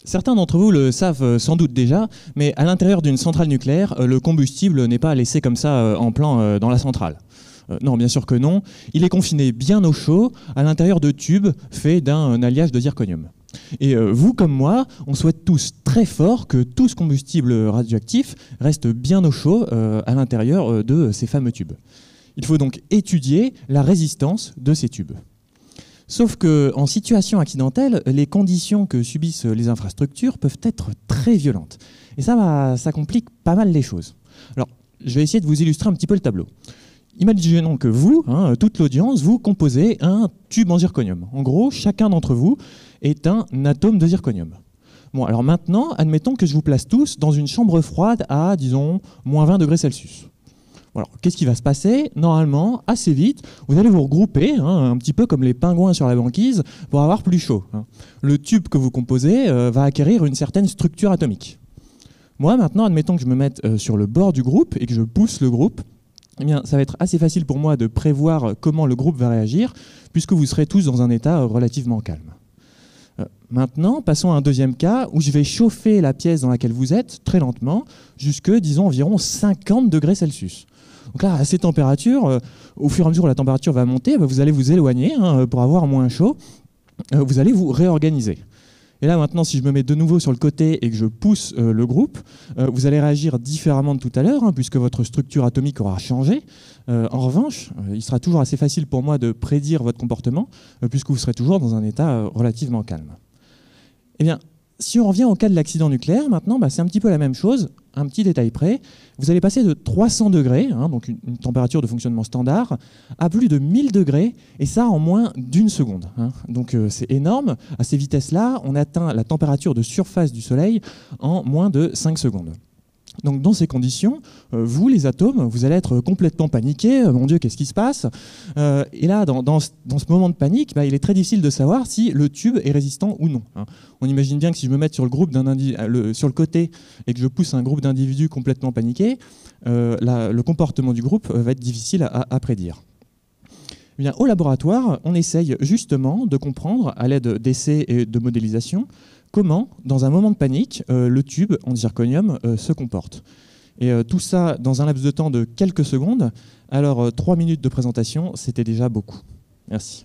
Certains d'entre vous le savent sans doute déjà, mais à l'intérieur d'une centrale nucléaire, le combustible n'est pas laissé comme ça en plan dans la centrale. Non, bien sûr que non. Il est confiné bien au chaud, à l'intérieur de tubes faits d'un alliage de zirconium. Et vous, comme moi, on souhaite tous très fort que tout ce combustible radioactif reste bien au chaud à l'intérieur de ces fameux tubes. Il faut donc étudier la résistance de ces tubes. Sauf qu'en situation accidentelle, les conditions que subissent les infrastructures peuvent être très violentes. Et ça complique pas mal les choses. Alors, je vais essayer de vous illustrer un petit peu le tableau. Imaginons que vous, toute l'audience, vous composez un tube en zirconium. En gros, chacun d'entre vous est un atome de zirconium. Bon, alors maintenant, admettons que je vous place tous dans une chambre froide à, disons, moins 20 degrés Celsius. Alors, qu'est-ce qui va se passer? Normalement, assez vite, vous allez vous regrouper, un petit peu comme les pingouins sur la banquise, pour avoir plus chaud. Le tube que vous composez va acquérir une certaine structure atomique. Moi, maintenant, admettons que je me mette sur le bord du groupe et que je pousse le groupe, eh bien, ça va être assez facile pour moi de prévoir comment le groupe va réagir, puisque vous serez tous dans un état relativement calme. Maintenant, passons à un deuxième cas où je vais chauffer la pièce dans laquelle vous êtes très lentement, jusque, disons, environ 50 degrés Celsius. Donc là, à ces températures, au fur et à mesure où la température va monter, vous allez vous éloigner pour avoir moins chaud. Vous allez vous réorganiser. Et là, maintenant, si je me mets de nouveau sur le côté et que je pousse le groupe, vous allez réagir différemment de tout à l'heure, puisque votre structure atomique aura changé. En revanche, il sera toujours assez facile pour moi de prédire votre comportement, puisque vous serez toujours dans un état relativement calme. Eh bien, si on revient au cas de l'accident nucléaire, maintenant, c'est un petit peu la même chose, un petit détail près. Vous allez passer de 300 degrés, donc une température de fonctionnement standard, à plus de 1000 degrés, et ça en moins d'une seconde. Donc c'est énorme. À ces vitesses-là, on atteint la température de surface du Soleil en moins de 5 secondes. Donc dans ces conditions, vous, les atomes, vous allez être complètement paniqués. Mon Dieu, qu'est-ce qui se passe? Et là, dans ce moment de panique, il est très difficile de savoir si le tube est résistant ou non. On imagine bien que si je me mets sur le côté et que je pousse un groupe d'individus complètement paniqués, le comportement du groupe va être difficile à prédire. Eh bien, au laboratoire, on essaye justement de comprendre, à l'aide d'essais et de modélisation, comment, dans un moment de panique, le tube en zirconium se comporte. Et tout ça dans un laps de temps de quelques secondes. Alors, 3 minutes de présentation, c'était déjà beaucoup. Merci.